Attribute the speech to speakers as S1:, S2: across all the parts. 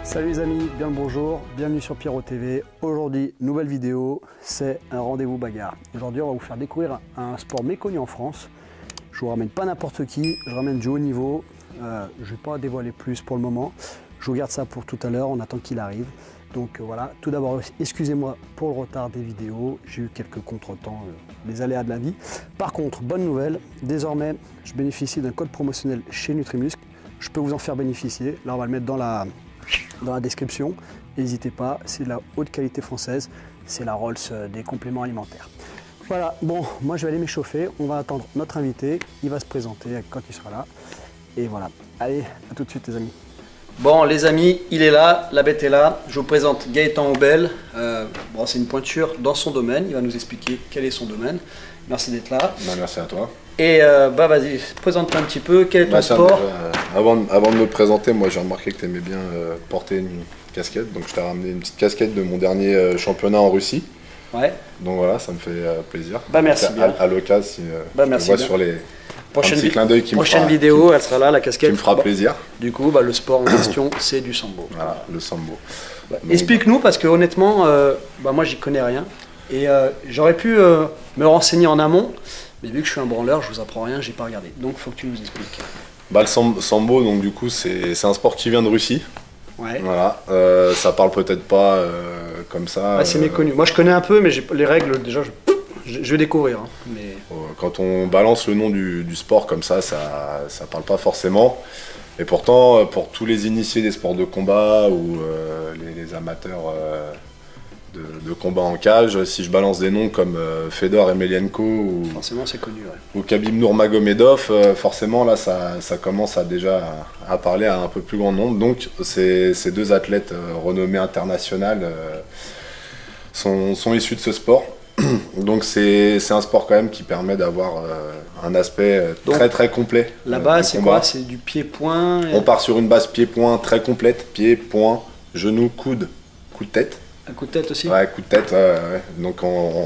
S1: Salut les amis, bien le bonjour, bienvenue sur Pierrot TV. Aujourd'hui, nouvelle vidéo, c'est un rendez-vous bagarre. Aujourd'hui, on va vous faire découvrir un sport méconnu en France. Je vous ramène pas n'importe qui, je ramène du haut niveau. Je ne vais pas dévoiler plus pour le moment. Je vous garde ça pour tout à l'heure, on attend qu'il arrive. Donc voilà, tout d'abord, excusez-moi pour le retard des vidéos. J'ai eu quelques contretemps, les aléas de la vie. Par contre, bonne nouvelle, désormais, je bénéficie d'un code promotionnel chez Nutrimuscle. Je peux vous en faire bénéficier. Là, on va le mettre dans la description. N'hésitez pas, c'est de la haute qualité française. C'est la Rolls des compléments alimentaires. Voilà, bon, moi je vais aller m'échauffer. On va attendre notre invité. Il va se présenter quand il sera là. Et voilà, allez, à tout de suite les amis. Bon les amis, il est là, la bête est là. Je vous présente Gaëtan Aubel. Bon, c'est une pointure dans son domaine. Il va nous expliquer quel est son domaine. Merci d'être là.
S2: Ben, merci à toi.
S1: Et bah vas-y, présente-toi un petit peu. Quel est ton sport?
S2: Avant de me présenter, moi j'ai remarqué que tu aimais bien porter une casquette. Donc je t'ai ramené une petite casquette de mon dernier championnat en Russie.
S1: Ouais.
S2: Donc voilà, ça me fait plaisir.
S1: Bah merci bien.
S2: À l'occasion, si
S1: bah,
S2: je te vois sur les
S1: prochaine
S2: clin d'œil qui
S1: prochaine vidéo, elle sera là, la casquette.
S2: Qui me fera plaisir.
S1: Du coup, bah, le sport en question, c'est du sambo.
S2: Voilà, le sambo.
S1: Bah, explique-nous, parce que honnêtement, bah, moi j'y connais rien. Et j'aurais pu me renseigner en amont, mais vu que je suis un branleur, je vous apprends rien, j'ai pas regardé. Donc il faut que tu nous expliques.
S2: Bah, le sambo, donc du coup, c'est un sport qui vient de Russie.
S1: Ouais.
S2: Voilà, ça parle peut-être pas comme ça.
S1: Ouais, c'est méconnu. Moi je connais un peu, mais les règles déjà, je vais découvrir. Hein, mais...
S2: Quand on balance le nom du sport comme ça parle pas forcément. Et pourtant, pour tous les initiés des sports de combat ou les amateurs de combat en cage, si je balance des noms comme Fedor Emelianenko ou,
S1: forcément c'est connu, ouais.
S2: Ou Khabib Nurmagomedov, forcément là ça commence déjà à parler à un peu plus grand nombre. Donc ces deux athlètes renommés internationaux sont issus de ce sport. Donc c'est un sport quand même qui permet d'avoir un aspect très complet.
S1: Là-bas c'est quoi? C'est du pied-point et...
S2: On part sur une base pied-point très complète, pied, point, genou, coude, coup de tête.
S1: Un coup de tête aussi?
S2: Ouais, coup de tête, ouais. Donc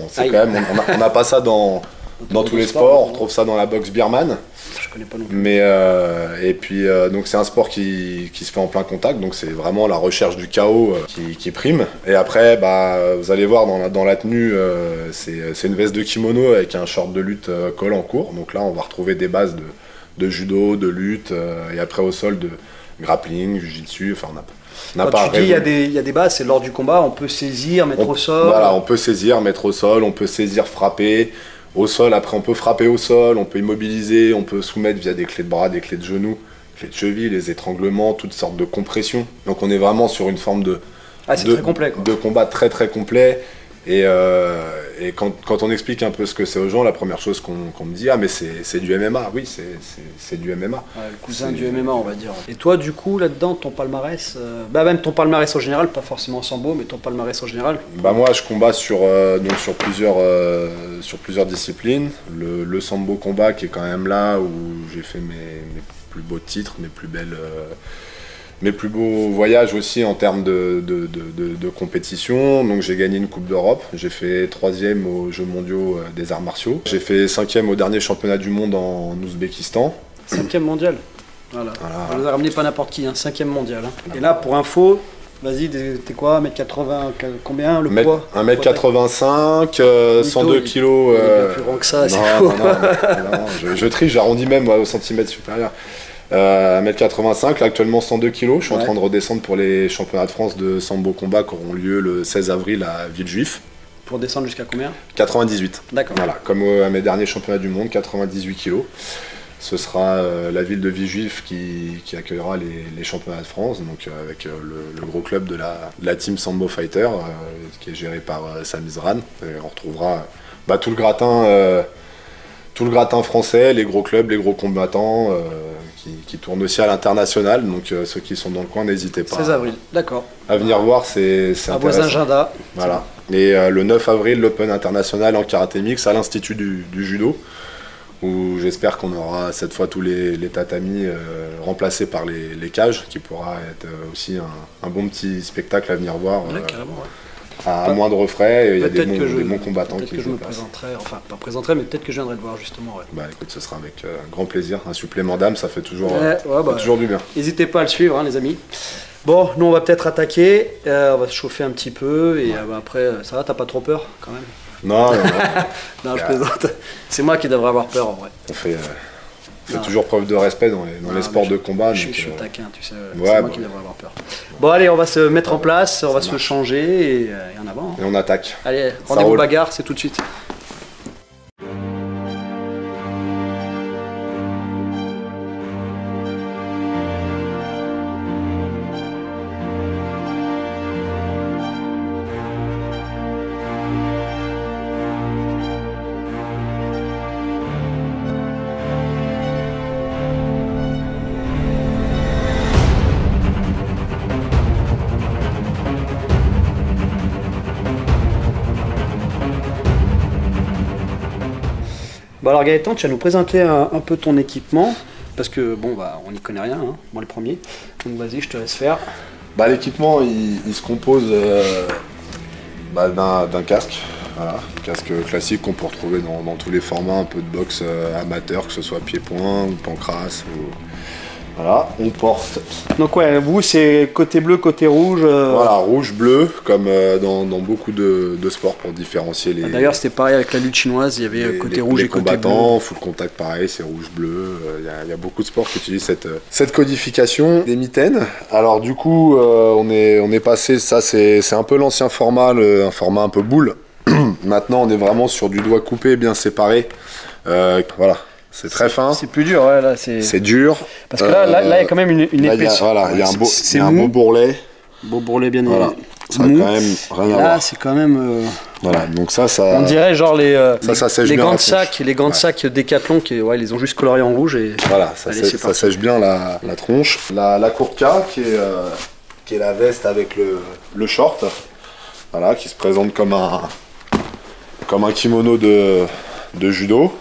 S2: c'est quand même, on n'a pas ça dans tous les sports, on retrouve ça dans la boxe birmane.
S1: Je connais pas non plus.
S2: Mais, et puis, donc c'est un sport qui se fait en plein contact, donc c'est vraiment la recherche du chaos qui prime. Et après, bah, vous allez voir dans la tenue, c'est une veste de kimono avec un short de lutte col en court. Donc là, on va retrouver des bases de judo, de lutte, et après au sol de grappling, jiu-jitsu, enfin
S1: Quand tu dis il y a des bases, c'est lors du combat, on peut saisir, mettre au sol.
S2: Voilà, on peut saisir, mettre au sol, on peut saisir, frapper. Au sol, après on peut frapper au sol, on peut immobiliser, on peut soumettre via des clés de bras, des clés de genoux, clés de cheville, les étranglements, toutes sortes de compressions. Donc on est vraiment sur une forme
S1: très complet, quoi.
S2: De combat très complet. Et quand on explique un peu ce que c'est aux gens, la première chose qu'on me dit, ah mais c'est du MMA, oui c'est du MMA.
S1: Ouais, le cousin du MMA on va dire. Et toi du coup là-dedans, ton palmarès, bah même ton palmarès en général, pas forcément en sambo, mais ton palmarès en général?
S2: Bah moi je combats sur plusieurs disciplines. Le sambo combat qui est quand même là où j'ai fait mes plus beaux titres, mes plus beaux voyages aussi en termes de compétition. Donc j'ai gagné une Coupe d'Europe, j'ai fait 3e aux Jeux mondiaux des arts martiaux. J'ai fait 5e au dernier championnat du monde en Ouzbékistan.
S1: 5e mondial. Voilà. On nous a ramené pas n'importe qui, hein. 5e mondial. Hein. Et là pour info, vas-y, t'es quoi, 1m80, combien le poids?
S2: 1m85, 102 kg.
S1: Il est plus grand que ça, c'est faux.
S2: Non, je triche, j'arrondis même au centimètre supérieur. 1m85, là actuellement 102 kg. Je suis en train de redescendre pour les championnats de France de sambo combat qui auront lieu le 16 avril à Villejuif.
S1: Pour descendre jusqu'à combien?
S2: 98.
S1: D'accord.
S2: Voilà, comme à mes derniers championnats du monde, 98 kg. Ce sera la ville de Villejuif qui accueillera les championnats de France, donc avec le gros club de la team Sambo Fighter, qui est géré par Sam Izran. Et on retrouvera tout le gratin français, les gros clubs, les gros combattants qui tournent aussi à l'international. Donc ceux qui sont dans le coin, n'hésitez pas
S1: 16 avril, d'accord.
S2: À venir voir, c'est intéressant.
S1: À vos agendas.
S2: Voilà. Et le 9 avril, l'Open international en karaté mix à l'Institut du judo, où j'espère qu'on aura cette fois tous les tatamis remplacés par les cages, qui pourra être aussi un bon petit spectacle à venir voir.
S1: Ouais, carrément, ouais.
S2: à moindre frais, il y a des bons combattants
S1: qui
S2: se
S1: déplacent. Peut-être que je me présenterai, enfin pas présenterai, mais peut-être que je viendrai te voir justement. Ouais.
S2: Bah écoute, ce sera avec grand plaisir. Un supplément d'âme, ça fait toujours,
S1: toujours
S2: du bien.
S1: N'hésitez pas à le suivre, hein, les amis. Bon, nous on va peut-être attaquer, on va se chauffer un petit peu, et après, ça va, t'as pas trop peur quand même?
S2: Non.
S1: Non, je plaisante. C'est moi qui devrais avoir peur en vrai.
S2: On fait toujours preuve de respect dans les sports de combat.
S1: Je suis taquin, tu sais.
S2: Ouais,
S1: c'est moi qui devrais avoir peur. Bon, allez, on va se mettre en place, on va se changer et en avant.
S2: Et on attaque.
S1: Allez, rendez-vous bagarre, c'est tout de suite. Bon alors Gaëtan, tu vas nous présenter un peu ton équipement, parce que bon bah on n'y connaît rien, hein, moi le premier, donc vas-y je te laisse faire.
S2: Bah l'équipement il se compose d'un casque, voilà, un casque classique qu'on peut retrouver dans tous les formats, un peu de boxe amateur, que ce soit pied-point ou pancrace. Voilà, on porte.
S1: Donc ouais, vous c'est côté bleu, côté rouge.
S2: Voilà, rouge, bleu, comme dans beaucoup de sports pour différencier les.
S1: D'ailleurs c'était pareil avec la lutte chinoise, il y avait côté rouge et côté bleu.
S2: Combattants, full contact pareil, c'est rouge, bleu. Il y a beaucoup de sports qui utilisent cette codification des mitaines. Alors du coup, on est passé, ça c'est un peu l'ancien format, un format un peu boule. Maintenant on est vraiment sur du doigt coupé, bien séparé. Voilà. C'est très fin.
S1: C'est plus dur, ouais, là c'est dur. Parce que là, il y a quand même une épaisseur.
S2: Voilà, il y a un beau bourrelet.
S1: Beau bourrelet bien
S2: voilà. Ça a quand même rien à voir.
S1: Là, c'est quand même.
S2: Voilà, donc ça.
S1: On dirait genre les gants de sac, Décathlon qui, ouais, ils ont juste colorié en rouge et.
S2: Voilà, ça sèche bien la tronche. La kurtka qui est la veste avec le short, voilà, qui se présente comme un kimono de judo.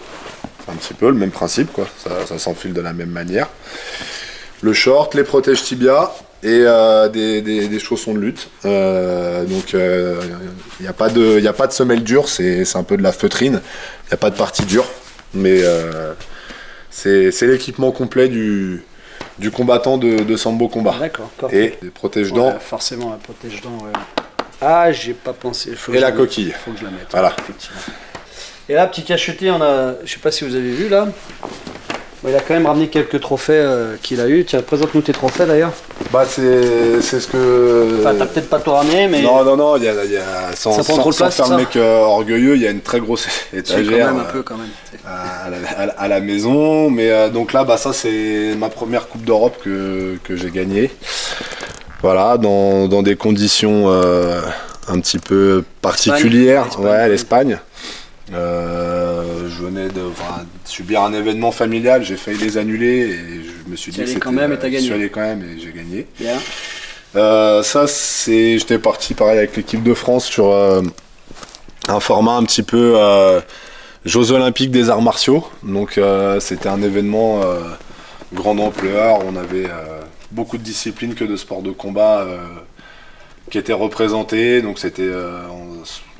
S2: Un petit peu le même principe, quoi. Ça s'enfile de la même manière. Le short, les protèges tibia et des chaussons de lutte. Donc il n'y a pas de semelle dure, c'est un peu de la feutrine. Il n'y a pas de partie dure, mais c'est l'équipement complet du combattant de sambo combat.
S1: D'accord.
S2: Et des protège-dents.
S1: Ouais, forcément, la protège-dents. Ouais. Ah, j'ai pas pensé.
S2: Et la coquille.
S1: Faut que je la mette.
S2: Voilà.
S1: Effectivement. Et là, petit cacheté, je sais pas si vous avez vu là, bon, il a quand même ramené quelques trophées qu'il a eu. Tiens, présente-nous tes trophées d'ailleurs.
S2: Bah c'est ce que.
S1: Enfin, t'as peut-être pas tout ramené, mais.
S2: Non, il y a sans faire le mec orgueilleux, il y a une très grosse étagère.
S1: Quand même un peu quand même.
S2: À la maison, mais donc là, bah ça c'est ma première coupe d'Europe que j'ai gagnée. Voilà, dans des conditions un petit peu particulières.
S1: L'Espagne.
S2: L'Espagne. Je venais de subir un événement familial, j'ai failli les annuler et je me suis dit que c'était. Je suis allé quand même et j'ai gagné.
S1: Yeah.
S2: J'étais parti pareil avec l'équipe de France sur un format un petit peu Jeux Olympiques des arts martiaux. Donc c'était un événement grande ampleur. On avait beaucoup de disciplines que de sports de combat qui étaient représentés. Donc c'était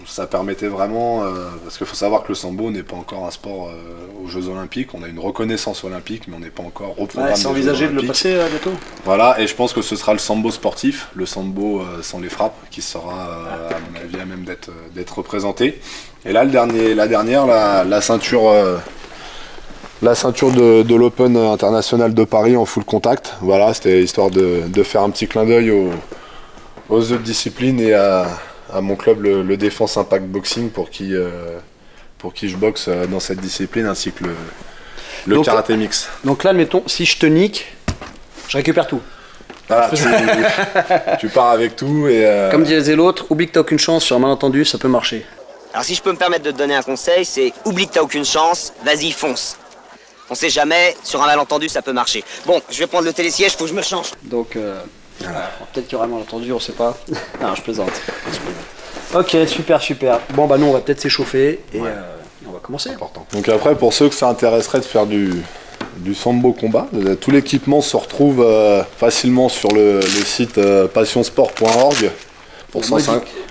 S2: ça permettait vraiment, parce qu'il faut savoir que le sambo n'est pas encore un sport aux Jeux Olympiques. On a une reconnaissance olympique, mais on n'est pas encore au programme.
S1: C'est envisagé de le passer bientôt.
S2: Voilà, et je pense que ce sera le sambo sportif, le sambo sans les frappes, qui sera, à mon avis, à même d'être représenté. Et là, la ceinture de l'Open international de Paris en full contact. Voilà, c'était histoire de faire un petit clin d'œil aux autres disciplines et à mon club, le Défense Impact Boxing, pour qui je boxe dans cette discipline, ainsi que le karaté mix.
S1: Donc là, admettons, si je te nique, je récupère tout.
S2: Voilà, tu pars avec tout et...
S1: Comme disait l'autre, oublie que t'as aucune chance, sur un malentendu, ça peut marcher.
S3: Alors si je peux me permettre de te donner un conseil, c'est oublie que t'as aucune chance, vas-y, fonce. On sait jamais, sur un malentendu, ça peut marcher. Bon, je vais prendre le télésiège, faut que je me change.
S1: Donc, voilà. Peut-être qu'il y aura un malentendu, on sait pas. Non, je plaisante. Ok, super. Bon, bah nous, on va peut-être s'échauffer et on va commencer.
S2: Important. Donc après, pour ceux que ça intéresserait de faire du sambo combat, tout l'équipement se retrouve facilement sur le site passionsport.org pour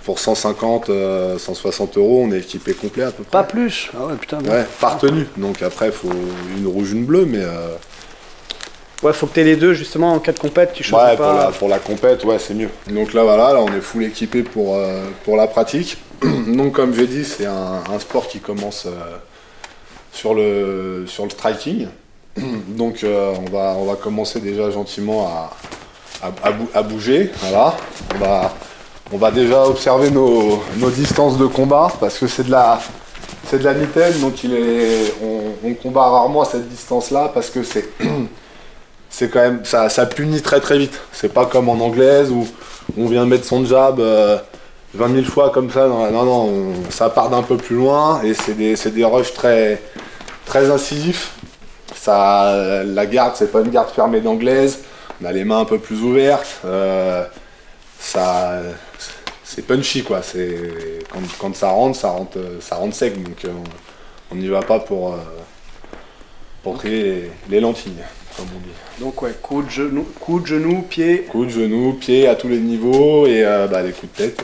S2: pour 150, 160 euros, on est équipé complet à peu près.
S1: Pas plus. Ah ouais, putain.
S2: Ouais, par tenue. Donc après, il faut une rouge, une bleue, mais...
S1: Ouais, faut que tu aies les deux, justement, en cas de compète, tu choisis
S2: ouais,
S1: pas...
S2: pour la compète, ouais, c'est mieux. Donc là, voilà, là, on est full équipé pour la pratique. Donc, comme j'ai dit, c'est un sport qui commence sur le striking. Donc, on va commencer déjà gentiment à bouger. Voilà. On va déjà observer nos distances de combat, parce que c'est de la mitaine, donc on combat rarement à cette distance-là, parce que c'est quand même, ça punit très très vite. C'est pas comme en anglaise où on vient mettre son jab 20 000 fois comme ça. Non, ça part d'un peu plus loin et c'est des rushs très, très incisifs. La garde, c'est pas une garde fermée d'anglaise. On a les mains un peu plus ouvertes. C'est punchy quoi. Quand ça rentre sec. Donc on n'y va pas pour créer les lentilles. Comme on dit.
S1: Donc ouais, coude, genou, pied.
S2: Coude, genou, pied à tous les niveaux et les coups de tête.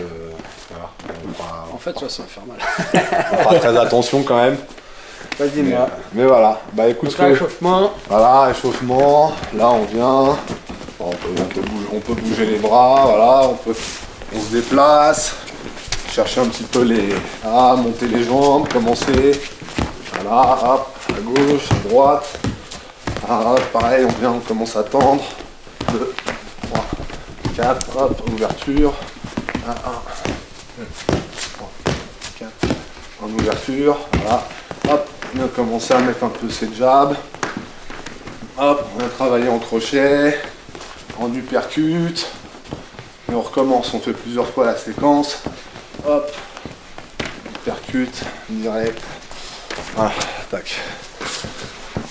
S2: Voilà.
S1: En fait, ça va faire mal.
S2: On fera très attention quand même.
S1: Vas-y, moi.
S2: Mais voilà. Bah écoute,
S1: donc là, échauffement.
S2: Voilà, échauffement. Là, on vient. On peut bouger les bras. Voilà, on se déplace. Chercher un petit peu monter les jambes, commencer. Voilà, hop, à gauche, à droite. Ah, pareil, on commence à tendre. 2, 3, 4, hop, ouverture. 1, 2, 3, 4, en ouverture. Voilà. Hop, on a commencé à mettre un peu ses jabs. Hop, on a travaillé en crochet, en uppercut. Et on recommence, on fait plusieurs fois la séquence. Hop, uppercut, direct. Voilà, tac.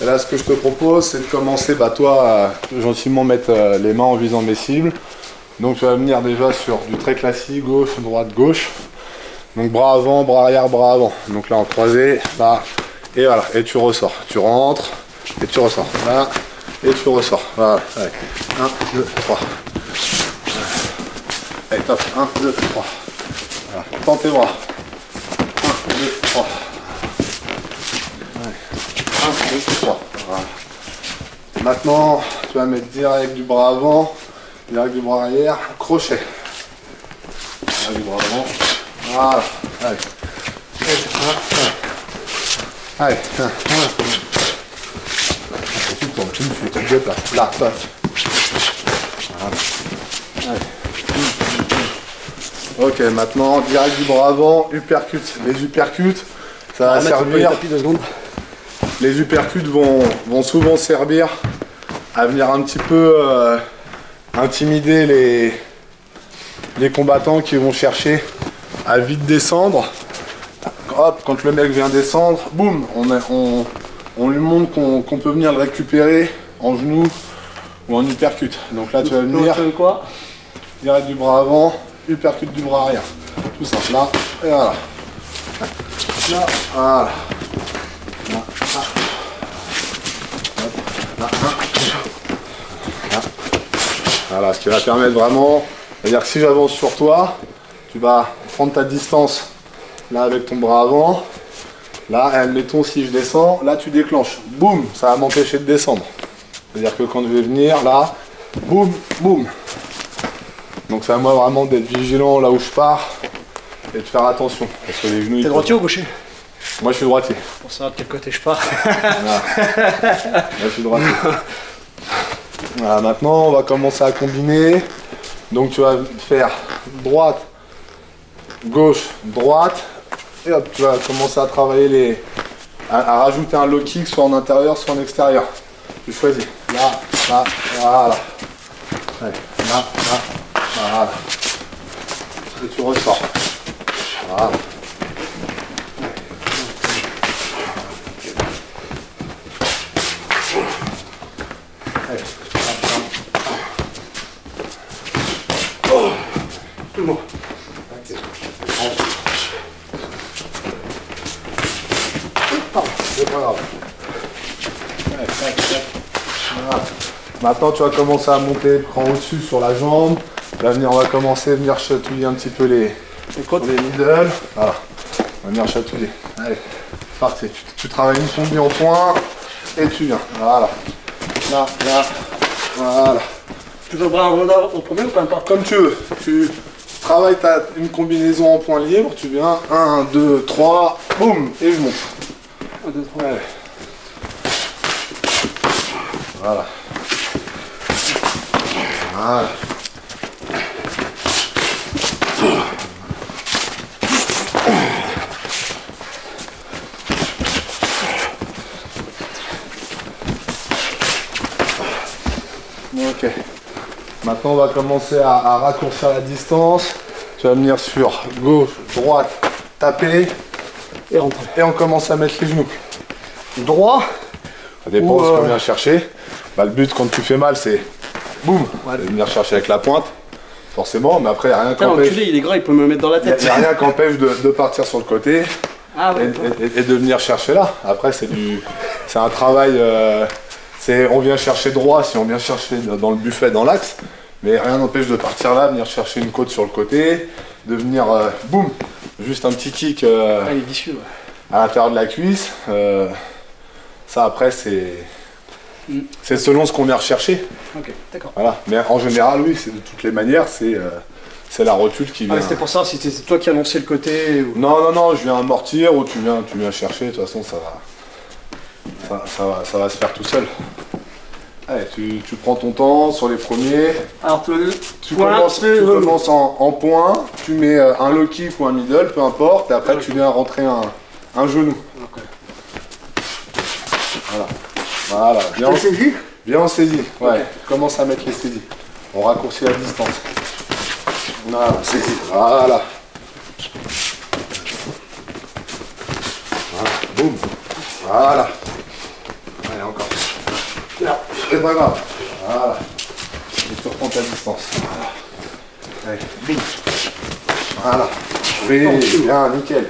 S2: Et là, ce que je te propose, c'est de commencer, toi, à gentiment mettre les mains en visant mes cibles. Donc, tu vas venir déjà sur du très classique, gauche, droite, gauche. Donc, bras avant, bras arrière, bras avant. Donc là, en croisé, là, et voilà. Et tu ressors. Tu rentres, et tu ressors. Là, et tu ressors. Voilà. Allez. 1, 2, 3. Allez, top. 1, 2, 3. Voilà. Tends tes bras. 1, 2, 3. 1, 2, 3. Voilà. Maintenant, tu vas mettre direct du bras avant, direct du bras arrière, crochet. Direct du bras avant. Voilà. Allez. Allez. Tu tournes, tu te déplaces. Là, passe. Voilà. Allez. Ok, maintenant, direct du bras avant, uppercut. Les uppercuts, ça va servir. Les uppercuts vont souvent servir à venir un petit peu intimider les combattants qui vont chercher à vite descendre. Hop, quand le mec vient descendre, boum, on lui montre qu'on peut venir le récupérer en genou ou en uppercut. Donc là, tu vas venir direct du bras avant, uppercut du bras arrière. Tout simple, là, et voilà. Là, voilà. Voilà, ce qui va permettre vraiment, c'est-à-dire que si j'avance sur toi, tu vas prendre ta distance là avec ton bras avant, là, admettons si je descends, là tu déclenches, boum, ça va m'empêcher de descendre. C'est-à-dire que quand je vais venir, là, boum, boum. Donc c'est à moi vraiment d'être vigilant là où je pars et de faire attention. Parce que les genoux.
S1: T'es droitier ou gaucher?
S2: Moi je suis droitier.
S1: Pour savoir de quel côté je pars.
S2: Voilà. Là je suis droitier. Voilà, maintenant on va commencer à combiner. Donc tu vas faire droite, gauche, droite. Et hop, tu vas commencer à travailler à rajouter un low kick soit en intérieur, soit en extérieur. Tu choisis. Là, là, voilà. Allez, là, là, voilà. Et tu ressors. Voilà. Allez. Oh, tout le monde. Okay. C'est pas grave. Voilà. Maintenant tu vas commencer à monter, prends au-dessus sur la jambe. Là on va commencer à venir chatouiller un petit peu Sur les middle. Voilà. On va venir chatouiller. Allez, parti. Tu travailles une tombée en point et tu viens. Voilà. Là, là. Voilà.
S1: Tu veux bras en premier ou pas importe?
S2: Comme tu veux. Tu travailles une combinaison en point libre. Tu viens. 1, 2, 3. Boum. Et je monte.
S1: 1, 2, 3.
S2: Allez. Voilà. Voilà. Ok. Maintenant on va commencer à raccourcir la distance. Tu vas venir sur gauche, droite, taper.
S1: Et rentrer.
S2: Et on commence à mettre les genoux.
S1: Droit.
S2: Ça dépend de ce qu'on vient chercher. Bah, le but quand tu fais mal c'est boum, ouais. De venir chercher avec la pointe. Forcément, mais après il n'y a rien qu'empêche.
S1: Il est gras, il peut me mettre dans la tête.
S2: Il n'y a rien qu'empêche de partir sur le côté.
S1: Ah, ouais,
S2: et de venir chercher là. Après c'est un travail. On vient chercher droit si on vient chercher dans le buffet, dans l'axe, mais rien n'empêche de partir là, venir chercher une côte sur le côté, de venir boum, juste un petit kick
S1: il est vicieux, ouais.
S2: À l'intérieur de la cuisse. Ça après c'est selon ce qu'on vient rechercher.
S1: Ok, d'accord.
S2: Voilà. Mais en général oui, c'est de toutes les manières, c'est la rotule qui vient.
S1: Ah, c'était pour ça, si c'est toi qui annonçais le côté ou...
S2: Non, je viens amortir ou tu viens chercher, de toute façon ça va se faire tout seul. Allez, tu prends ton temps sur les premiers. Alors tu commences en point, tu mets un low kick ou un middle, peu importe, et après tu viens rentrer un genou. Okay. Voilà. Bien en saisie. Ouais. Okay. Commence à mettre les saisies. On raccourcit la distance. Voilà, saisie. Voilà. Boum. Voilà. Allez, encore. C'est pas grave. Voilà. Et tu reprends ta distance. Voilà. Allez, boum. Voilà. Oui, bien, nickel.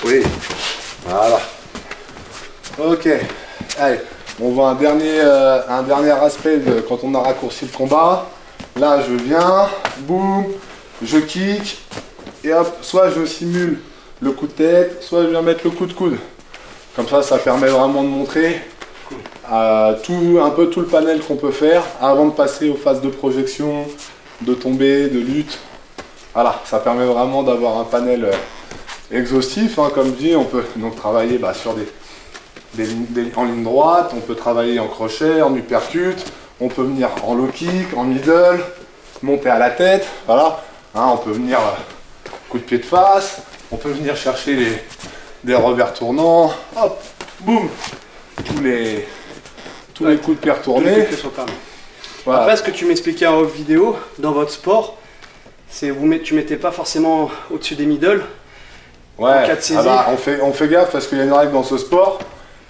S2: Oui. Voilà. Ok. Allez, on voit un dernier aspect de quand on a raccourci le combat. Là, je viens, boum, je kick, et hop, soit je simule le coup de tête, soit je viens mettre le coup de coude. Comme ça permet vraiment de montrer un peu tout le panel qu'on peut faire avant de passer aux phases de projection, de tombée, de lutte. Voilà, ça permet vraiment d'avoir un panel exhaustif. Hein, comme dit, on peut donc travailler sur en ligne droite, on peut travailler en crochet, en uppercut, on peut venir en low kick, en middle, monter à la tête. Voilà, hein, on peut venir coup de pied de face, on peut venir chercher des revers tournants, hop, boum, tous les coups de pied retournés.
S1: Voilà. Après, ce que tu m'expliquais en vidéo, dans votre sport, c'est tu mettez pas forcément au-dessus des middle.
S2: Ouais, on fait gaffe parce qu'il y a une règle dans ce sport.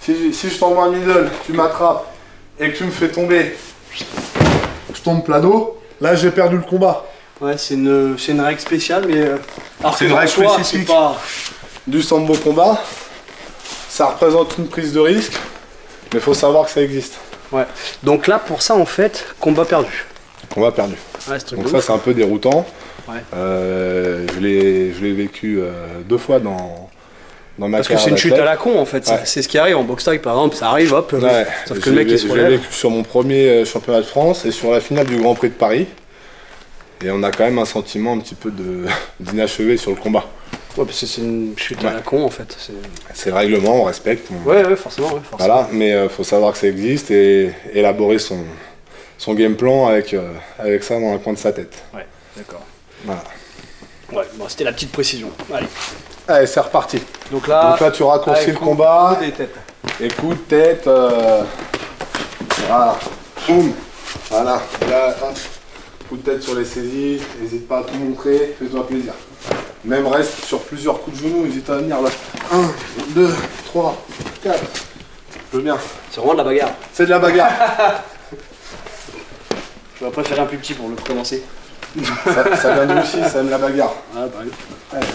S2: Si je t'envoie un middle, tu m'attrapes et que tu me fais tomber, je tombe plat dos, là j'ai perdu le combat.
S1: Ouais, c'est une règle spéciale, mais
S2: c'est une règle spécifique du sambo combat. Ça représente une prise de risque, mais il faut savoir que ça existe.
S1: Ouais. Donc là, pour ça, en fait, combat perdu.
S2: Combat perdu.
S1: Ouais,
S2: donc ça, c'est un peu déroutant.
S1: Ouais.
S2: Je l'ai vécu 2 fois dans ma carrière.
S1: Parce que c'est une chute à la con, en fait. Ouais. C'est ce qui arrive en boxe taille, par exemple. Ça arrive, hop.
S2: Ouais.
S1: Sauf que le mec, il se relève.
S2: Je l'ai vécu sur mon premier championnat de France et sur la finale du Grand Prix de Paris. Et on a quand même un sentiment un petit peu d'inachevé sur le combat.
S1: Ouais, parce que c'est une chute à la con, en fait.
S2: C'est le règlement, on respecte.
S1: Ouais, forcément.
S2: Voilà, mais faut savoir que ça existe et élaborer son game plan avec ça dans un coin de sa tête.
S1: Ouais, d'accord.
S2: Voilà.
S1: Ouais, bon, c'était la petite précision.
S2: Allez, c'est reparti.
S1: Donc là,
S2: tu raccourcis le combat.
S1: Et
S2: coup de tête. Voilà. Boum. Voilà. Là, coup de tête sur les saisies. N'hésite pas à tout montrer. Fais-toi plaisir. Même reste sur plusieurs coups de genoux. N'hésite pas à venir là. 1, 2, 3, 4. Je veux bien.
S1: C'est vraiment de la bagarre.
S2: C'est de la bagarre.
S1: Je vais pas faire un plus petit pour le commencer.
S2: Ça gagne aussi, ça aime la bagarre.
S1: Ah, bah oui.
S2: Allez,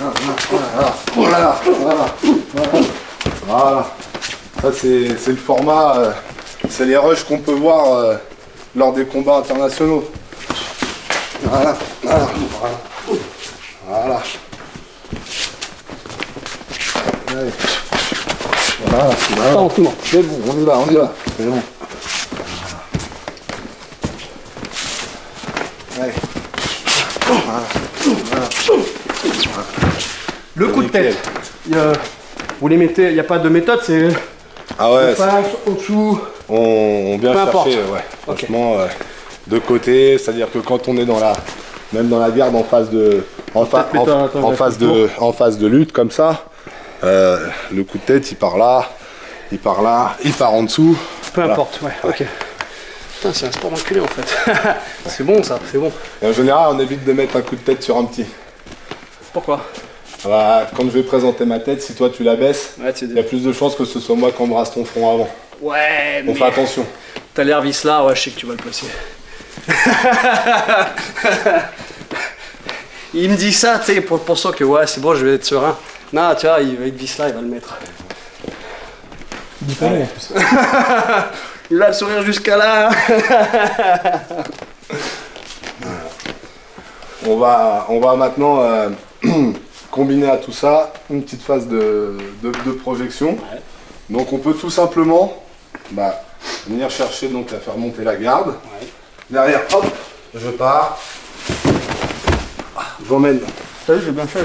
S2: voilà. Ça c'est le format, c'est les rushs qu'on peut voir lors des combats internationaux. Voilà, voilà, voilà. Allez. Voilà, voilà. C'est bon, on y va, c'est bon. Allez. Voilà.
S1: Le coup de tête. Vous les mettez, il n'y a pas de méthode, c'est...
S2: Ah ouais.
S1: Au-dessous.
S2: On vient chercher, ouais. Franchement, de côté, c'est-à-dire que quand on est dans la... Même dans la garde en phase de... En phase de lutte, comme ça, le coup de tête, il part là, il part en dessous.
S1: Peu importe, ouais, ok. Putain, c'est un sport d'enculé en fait. C'est bon ça, c'est bon.
S2: Et en général, on évite de mettre un coup de tête sur un petit.
S1: Pourquoi?
S2: Bah, quand je vais présenter ma tête, si toi tu la baisses, il y a plus de chances que ce soit moi qui embrasse ton front avant.
S1: Ouais,
S2: on fait attention.
S1: T'as l'air là, ouais, je sais que tu vas le placer. Il me dit ça, tu sais, pour pensant que ouais, c'est bon, je vais être serein. Non, tu vois, il va être là, il va le mettre.
S4: Il dit pas non en plus.
S1: Il a le sourire jusqu'à là.
S2: On va maintenant combiner à tout ça une petite phase de projection. Ouais. Donc on peut tout simplement venir chercher, donc à faire monter la garde. Ouais. Derrière, hop, je pars. J'emmène.
S1: T'as vu, j'ai bien fait.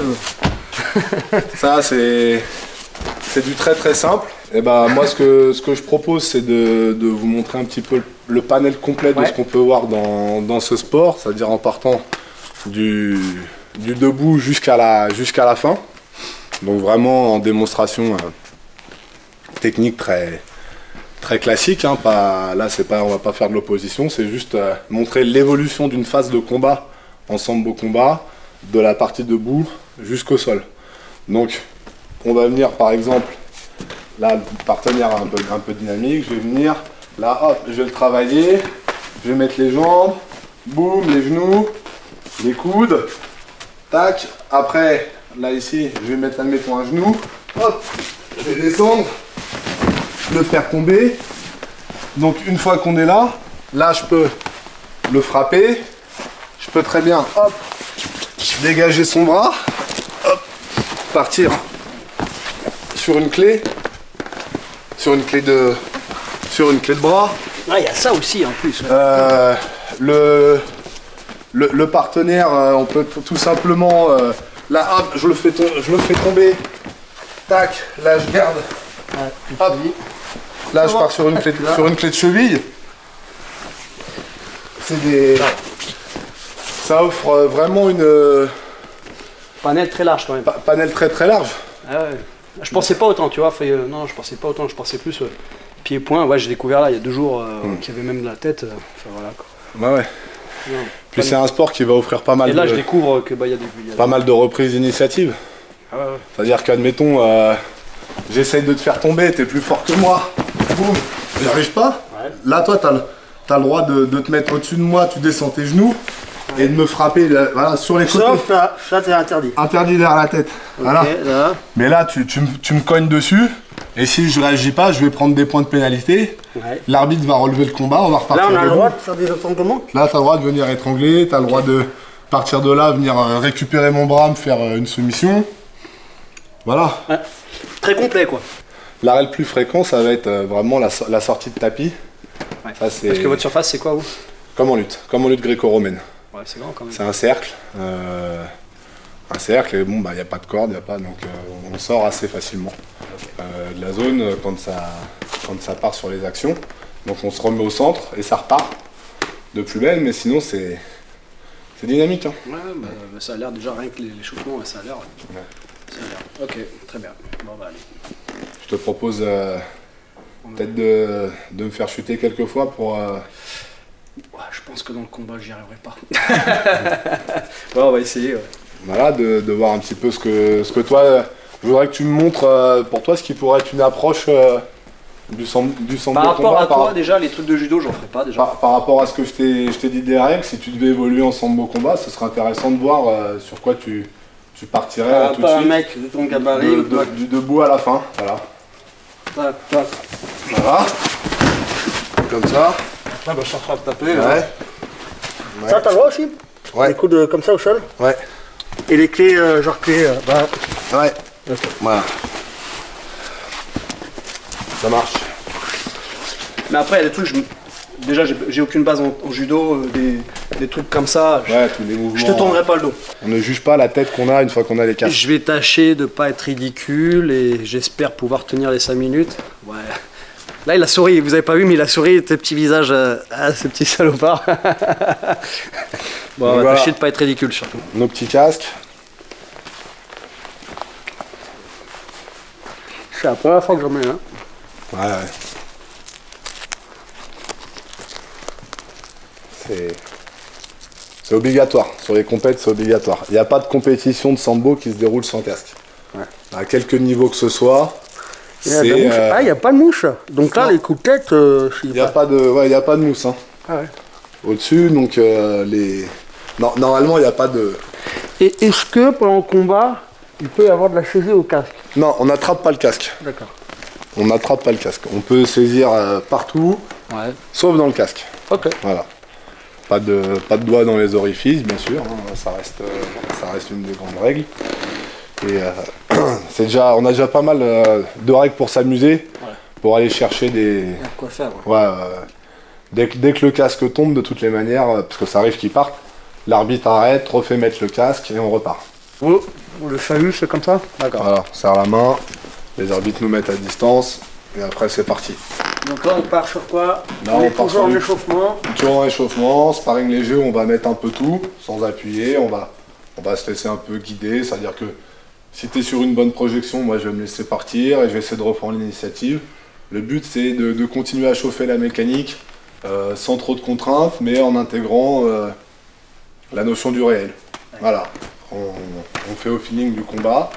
S2: Ça c'est du très simple. Et moi ce que je propose, c'est de vous montrer un petit peu le panel complet de ce qu'on peut voir dans ce sport, c'est-à-dire en partant du debout jusqu'à la fin. Donc vraiment en démonstration technique très classique, hein, on va pas faire de l'opposition, c'est juste montrer l'évolution d'une phase de combat en sambo combat, de la partie debout jusqu'au sol. Donc on va venir par exemple, là le partenaire un peu dynamique, je vais venir, là hop, je vais le travailler, je vais mettre les jambes, boum, les genoux, les coudes, tac, après là ici je vais mettre admettons un genou, hop, je vais descendre, le faire tomber. Donc une fois qu'on est là je peux le frapper, je peux très bien hop, dégager son bras, hop, partir sur une clé de bras.
S1: Ah, il y a ça aussi en plus.
S2: Ouais. Le partenaire, on peut tout simplement là hop, je le fais tomber, tac, là je garde, hop, là je pars sur une clé de cheville. Ça offre vraiment une
S1: panel très large quand même.
S2: Panel très large.
S1: Ah ouais. Je pensais pas autant, tu vois. Non, je pensais pas autant. Je pensais plus pied-point. Ouais, j'ai découvert là il y a 2 jours qu'il y avait même de la tête. Enfin voilà quoi.
S2: Bah ouais. Non, puis c'est un sport qui va offrir pas mal.
S1: Et là, je découvre que il y a
S2: pas mal de reprises d'initiative.
S1: Ah ouais.
S2: C'est-à-dire qu'admettons, j'essaye de te faire tomber, t'es plus fort que moi. Boum, j'y arrive pas. Ouais. Là, toi, t'as le droit de te mettre au-dessus de moi, tu descends tes genoux. Et de me frapper voilà, sur les côtés.
S1: Sauf là, ça c'est interdit.
S2: Interdit derrière la tête. Okay, voilà. Là. Mais là, tu me cognes dessus. Et si je réagis pas, je vais prendre des points de pénalité. Ouais. L'arbitre va relever le combat, on va repartir.
S1: Là, on a le droit de faire des étranglements.
S2: Là, tu as le droit de venir étrangler, tu as le droit de partir de là, venir récupérer mon bras, me faire une soumission. Voilà.
S1: Ouais. Très complet, quoi.
S2: L'arrêt le plus fréquent, ça va être vraiment la sortie de tapis.
S1: Ouais. Ça, parce que votre surface, c'est quoi, vous?
S2: Comme en lutte gréco-romaine.
S1: Ouais, c'est grand quand même.
S2: C'est un cercle. Et bon, il n'y a pas de corde, donc on sort assez facilement de la zone quand ça part sur les actions. Donc on se remet au centre et ça repart de plus belle, mais sinon c'est dynamique. Hein.
S1: Ouais, ça a l'air déjà, rien que l'échauffement, ça a l'air. Ouais. Ok, très bien. Bon, allez.
S2: Je te propose peut-être de me faire chuter quelques fois pour...
S1: Ouais, je pense que dans le combat, j'y arriverai pas. Ouais, on va essayer. Ouais.
S2: Voilà, de voir un petit peu ce que toi... Je voudrais que tu me montres pour toi ce qui pourrait être une approche du sambo combat.
S1: Par rapport à toi, déjà, les trucs de judo, j'en ferai pas déjà.
S2: Par rapport à ce que je t'ai dit des règles, si tu devais évoluer en sambo combat, ce serait intéressant de voir sur quoi tu partirais tout de suite.
S1: Un mec de ton gabarit.
S2: Du debout à la fin, voilà.
S1: Tac, tac.
S2: Voilà. Comme ça.
S1: Ah bah je suis en train de taper.
S2: Ouais.
S1: Ça, t'as le droit aussi?
S2: Ouais.
S1: Les coudes comme ça au sol.
S2: Ouais.
S1: Et les clés, genre clés, bah...
S2: Ouais.
S1: Ok.
S2: Voilà. Ça marche.
S1: Mais après, il y a des trucs, déjà j'ai aucune base en judo, des trucs comme ça.
S2: Ouais, tous les mouvements.
S1: Je te tournerai pas le dos.
S2: On ne juge pas la tête qu'on a une fois qu'on a les casques.
S1: Je vais tâcher de pas être ridicule et j'espère pouvoir tenir les 5 minutes. Ouais. Là, il a souri, vous avez pas vu, mais il a souri, tes petits visages à ce petit salopard. Bon, on va
S2: voilà.
S1: tâcher de pas être ridicule surtout.
S2: Nos petits casques.
S1: C'est la première fois que j'en mets un.
S2: Ouais, ouais. C'est obligatoire. Sur les compètes, c'est obligatoire. Il n'y a pas de compétition de sambo qui se déroule sans casque.
S1: Ouais.
S2: À quelque niveau que ce soit.
S1: Il n'y a pas de mouche. Donc là,
S2: non.
S1: les coups de tête,
S2: Il n'y a pas de mousse. Hein.
S1: Ah ouais.
S2: Au-dessus, donc non, normalement, il n'y a pas de...
S1: Et est-ce que pendant le combat, il peut y avoir de la saisie au casque?
S2: Non, on n'attrape pas le casque.
S1: D'accord.
S2: On n'attrape pas le casque. On peut saisir partout,
S1: Ouais.
S2: sauf dans le casque.
S1: Ok.
S2: Voilà. Pas de doigts dans les orifices, bien sûr. Hein. Ça reste une des grandes règles. Et on a déjà pas mal de règles pour s'amuser, pour aller chercher des...
S1: Il y a quoi faire.
S2: Ouais, dès que le casque tombe, de toutes les manières, parce que ça arrive qu'il parte, l'arbitre arrête, refait mettre le casque et on repart.
S1: Oh, le salut, c'est comme ça? D'accord.
S2: Voilà, on serre la main, les arbitres nous mettent à distance et après c'est parti.
S1: Donc là, on part sur quoi?
S2: Là,
S1: on est
S2: part
S1: toujours
S2: sur
S1: en
S2: du-
S1: échauffement.
S2: Toujours en échauffement, sparring léger, on va mettre un peu tout, sans appuyer, on va se laisser un peu guider, c'est-à-dire que si tu es sur une bonne projection, moi je vais me laisser partir et je vais essayer de reprendre l'initiative. Le but c'est de continuer à chauffer la mécanique sans trop de contraintes, mais en intégrant la notion du réel. Voilà, on fait au feeling du combat,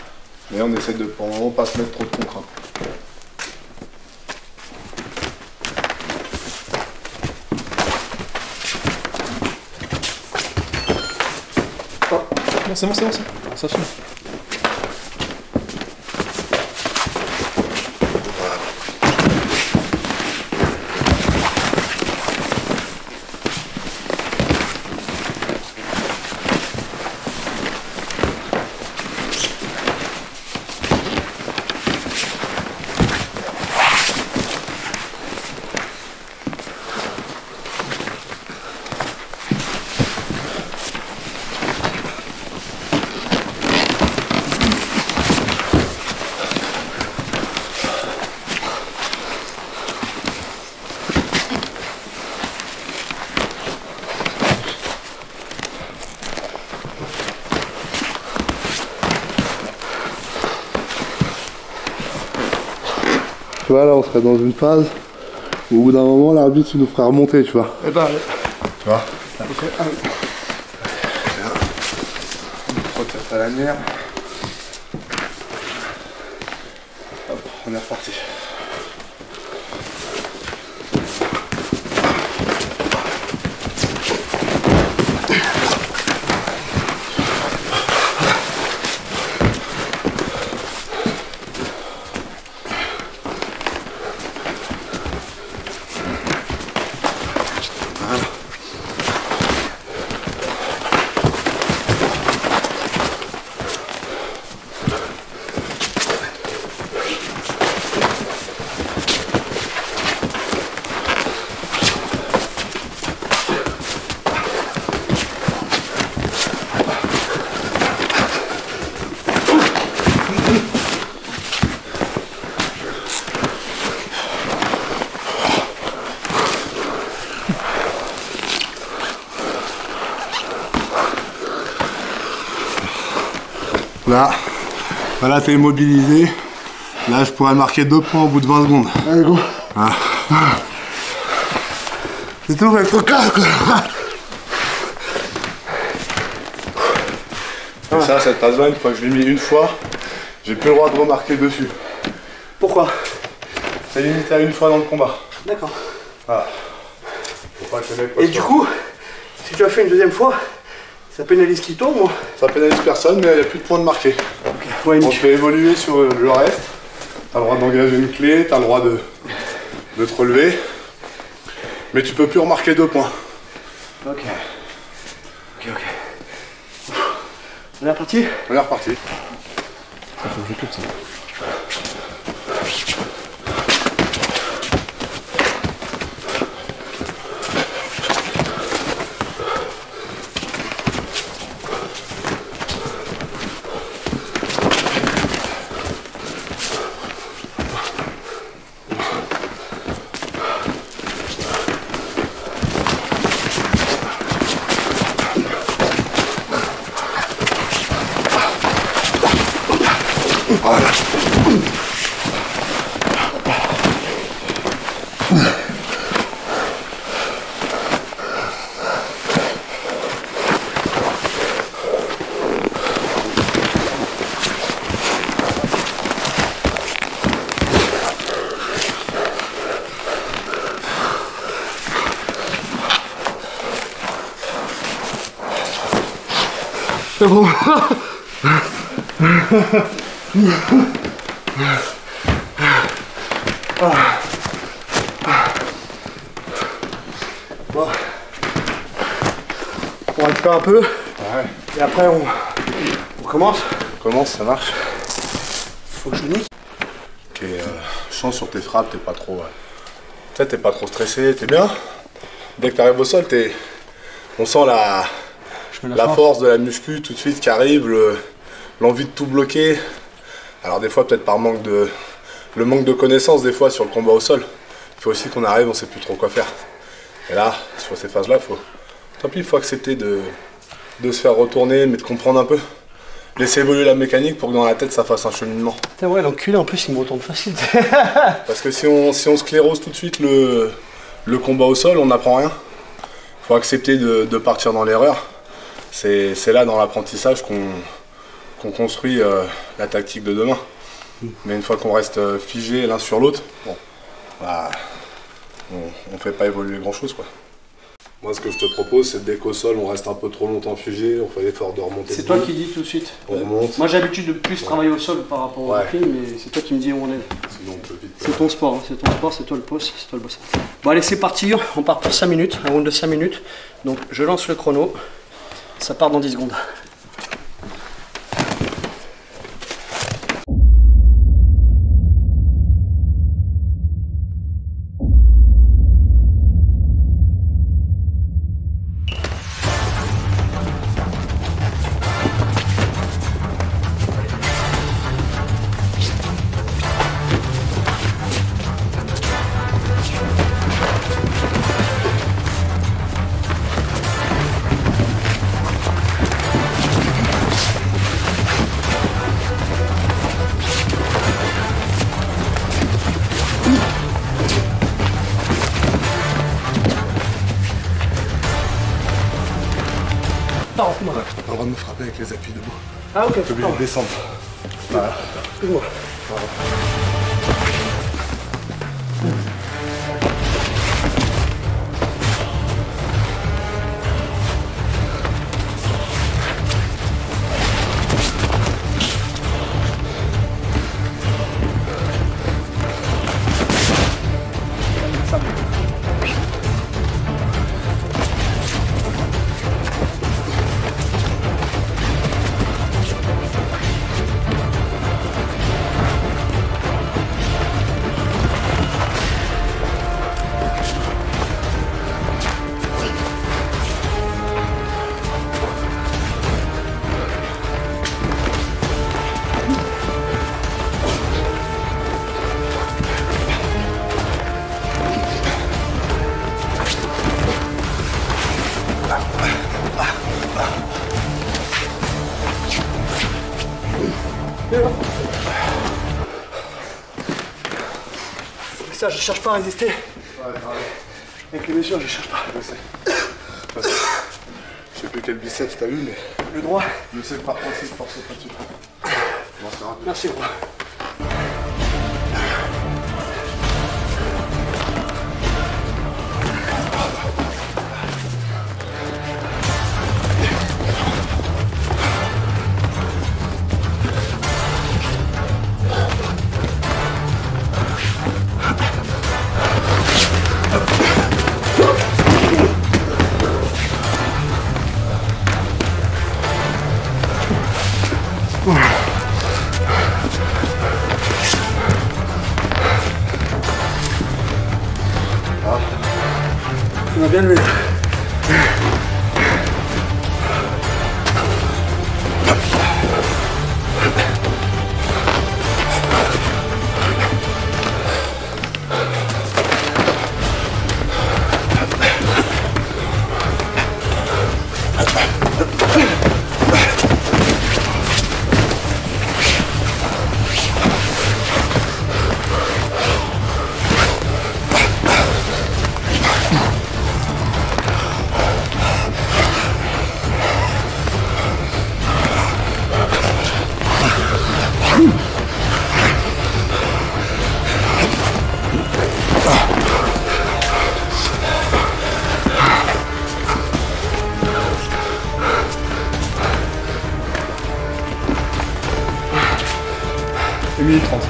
S2: mais on essaie de pour le moment pas se mettre trop de contraintes.
S4: Non, c'est bon, ça filme.
S2: Tu vois, là, on serait dans une phase où, au bout d'un moment, l'arbitre nous ferait remonter, tu vois.
S1: Eh ben, allez.
S2: Tu vois. Retire ta lanière. Hop, on est reparti. Là, voilà, t'es immobilisé. Là, je pourrais marquer 2 points au bout de 20 secondes.
S1: Allez, go.
S2: Voilà. C'est tout, mais faut casque. Et ça, cette phase-là, une fois que je l'ai mis une fois, j'ai plus le droit de remarquer dessus.
S1: Pourquoi?
S2: C'est limité à une fois dans le combat.
S1: D'accord.
S2: Voilà. Faut pas que les mecs
S1: Et
S2: passent
S1: du
S2: par-
S1: coup, si tu as fait une deuxième fois, ça pénalise qui tombe, moi?
S2: Ça pénalise personne, mais il n'y a plus de points de marqué.
S1: Ouais,
S2: On te fait évoluer sur le reste. T'as le droit d'engager une clé, t'as le droit de te relever. Mais tu peux plus remarquer 2 points.
S1: ok. Ok, ok. On est reparti?
S2: On est reparti.
S4: Ça faut que je coupe ça.
S2: Voilà.
S1: C'est bon. Bon. On récupère un peu.
S2: Ouais.
S1: Et après on commence.
S2: Comment ça marche?
S1: Faut que je nique.
S2: Ok, je sens sur tes frappes, t'es pas trop. Tu sais, t'es pas trop stressé, t'es bien. Dès que t'arrives au sol, on sent la force de la muscu tout de suite qui arrive, l'envie de tout bloquer. Alors des fois peut-être par le manque de connaissances des fois sur le combat au sol. Il faut aussi qu'on arrive, on sait plus trop quoi faire. Et là, sur ces phases-là, tant pis, il faut accepter de se faire retourner, mais de comprendre un peu. Laisser évoluer la mécanique pour que dans la tête ça fasse un cheminement.
S1: Putain ouais, l'enculé en plus il me retourne facile.
S2: Parce que si on sclérose tout de suite le combat au sol, on n'apprend rien. Il faut accepter de partir dans l'erreur. C'est là dans l'apprentissage qu'on construit la tactique de demain. Mais une fois qu'on reste figé l'un sur l'autre, bon, bah, on ne fait pas évoluer grand chose, quoi. Moi, ce que je te propose, c'est dès qu'au sol, on reste un peu trop longtemps figé, on fait l'effort de remonter.
S1: C'est toi qui dis tout de suite.
S2: On remonte.
S1: Moi j'ai l'habitude de plus travailler au sol par rapport au film, mais c'est toi qui me dis où on est.
S2: Sinon, on peut vite.
S1: C'est ton sport, hein. C'est ton sport, c'est toi le boss, c'est toi le boss. Bon allez, c'est parti, on part pour 5 minutes, un round de 5 minutes. Donc je lance le chrono, ça part dans 10 secondes. Pardon, excuse-moi.
S2: Ouais, t'as pas le droit de me frapper avec les appuis debout.
S1: Ah ok,
S2: T'es obligé de descendre. Voilà.
S1: excuse-moi. Ça, je cherche pas à résister. Avec les blessures, je cherche pas.
S2: Je sais. Je sais plus quel biceps t'as eu, mais
S1: Le droit.
S2: je sais que par principe, force pas dessus. Bon, c'est rapide.
S1: Merci, gros. On a bien levé.
S4: Minute 30.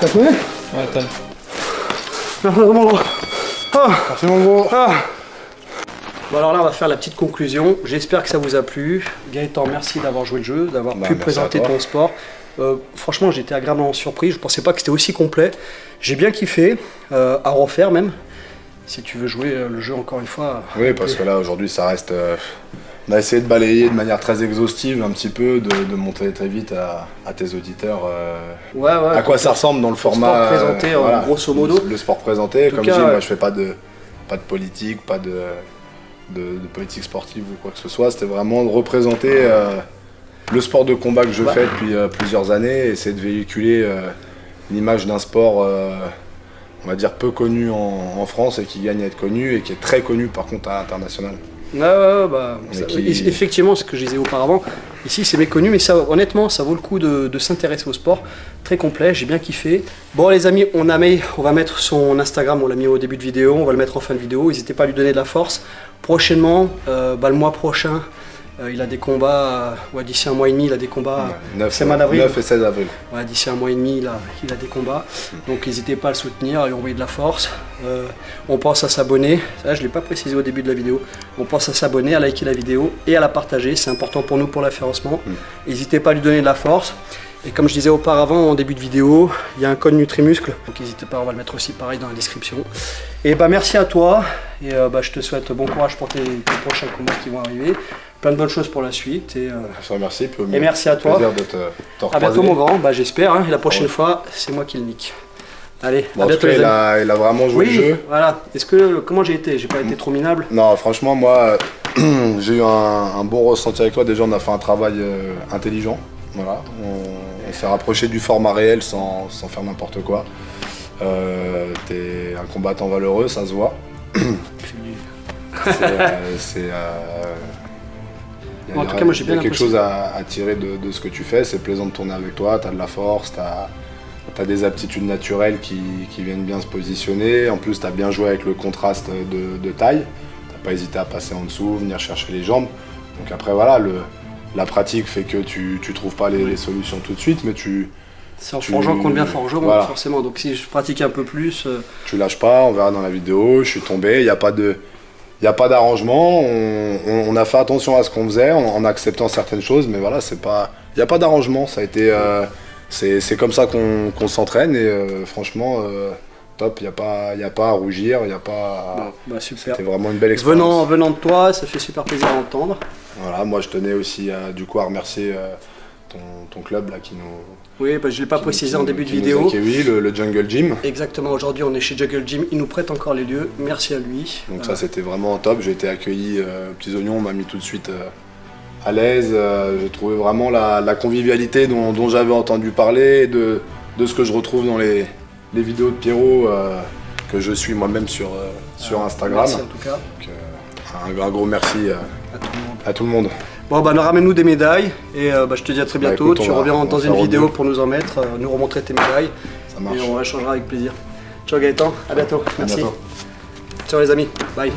S1: T'as trouvé?
S4: Ouais, t'as.
S1: Merci mon gros.
S4: Merci mon gros.
S1: Bon alors là on va faire la petite conclusion. J'espère que ça vous a plu. Gaëtan, merci d'avoir joué le jeu, d'avoir pu présenter ton sport. Franchement j'étais agréablement surpris. Je pensais pas que c'était aussi complet. J'ai bien kiffé. À refaire même. Si tu veux jouer le jeu encore une fois.
S2: Oui, parce que là aujourd'hui ça reste. On a essayé de balayer de manière très exhaustive un petit peu, de montrer très vite à tes auditeurs à quoi ça ressemble dans le format.
S1: Sport présenté
S2: voilà,
S1: grosso modo.
S2: Le sport présenté, comme
S1: cas,
S2: je dis, moi je fais pas de politique, pas de politique sportive ou quoi que ce soit. C'était vraiment de représenter le sport de combat que je fais depuis plusieurs années, et essayer de véhiculer l'image d'un sport, on va dire, peu connu en France et qui gagne à être connu et qui est très connu par contre à l'international.
S1: Effectivement, ce que je disais auparavant, ici c'est méconnu, mais ça, honnêtement, ça vaut le coup de s'intéresser au sport. Très complet, j'ai bien kiffé. Bon les amis, on va mettre son Instagram, on l'a mis au début de vidéo, on va le mettre en fin de vidéo. N'hésitez pas à lui donner de la force. Prochainement, le mois prochain, il a des combats, d'ici un mois et demi, il a des combats.
S2: 9 et 16 avril.
S1: Ouais, d'ici un mois et demi, il a des combats. Donc n'hésitez pas à le soutenir, à lui envoyer de la force. On pense à s'abonner. Ça, je ne l'ai pas précisé au début de la vidéo. On pense à s'abonner, à liker la vidéo et à la partager. C'est important pour nous, pour le référencement. N'hésitez pas à lui donner de la force. Et comme je disais auparavant en début de vidéo, il y a un code Nutrimuscle. Donc n'hésitez pas, on va le mettre aussi pareil dans la description. Et merci à toi. Et je te souhaite bon courage pour tes prochains combats qui vont arriver. Plein de bonnes choses pour la suite. Et
S2: merci.
S1: Et merci à toi.
S2: Plaisir de te
S1: à bientôt mon grand, j'espère. Et la prochaine fois, c'est moi qui le nique. Allez,
S2: à bientôt. Il a vraiment joué le jeu.
S1: Voilà. Comment j'ai été? J'ai pas été trop minable?
S2: Non, franchement, moi, j'ai eu un bon ressenti avec toi. Déjà, on a fait un travail intelligent. Voilà. On s'est rapproché du format réel sans faire n'importe quoi. T'es un combattant valeureux, ça se voit. Il y a quelque chose à tirer de ce que tu fais. C'est plaisant de tourner avec toi. Tu as de la force, tu as des aptitudes naturelles qui viennent bien se positionner. En plus, tu as bien joué avec le contraste de taille. Tu n'as pas hésité à passer en dessous, venir chercher les jambes. Donc après, voilà, la pratique fait que tu trouves pas les solutions tout de suite, mais tu
S1: C'est en forgeant qu'on devient forgeron,
S2: voilà.
S1: forcément. Donc si je pratique un peu plus...
S2: Tu lâches pas, on verra dans la vidéo, je suis tombé, il n'y a pas d'arrangement, on a fait attention à ce qu'on faisait en acceptant certaines choses, mais voilà, il n'y a pas d'arrangement, ça a été... c'est comme ça qu'on s'entraîne et franchement, top, il n'y a pas à rougir, il n'y a pas...
S1: super.
S2: C'était vraiment une belle expérience.
S1: Venant de toi, ça fait super plaisir à entendre.
S2: Voilà, moi je tenais aussi du coup à remercier ton club là qui nous...
S1: Oui, je ne l'ai pas précisé en début de vidéo.
S2: Oui, le Jungle Gym.
S1: Exactement, aujourd'hui on est chez Jungle Gym, il nous prête encore les lieux, merci à lui.
S2: Donc ça c'était vraiment top, j'ai été accueilli petits oignons, on m'a mis tout de suite à l'aise. J'ai trouvé vraiment la convivialité dont j'avais entendu parler, de ce que je retrouve dans les vidéos de Pierrot que je suis moi-même sur Instagram.
S1: Merci en tout cas.
S2: Donc, un gros merci à tout le monde.
S1: Bon ramène-nous des médailles et je te dis à très bientôt.
S2: Écoute,
S1: tu reviens dans une vidéo pour nous en mettre, nous remontrer tes médailles.
S2: Ça marche.
S1: Et on échangera avec plaisir. Ciao Gaëtan, à bientôt. Merci.
S2: À bientôt.
S1: Ciao les amis, bye.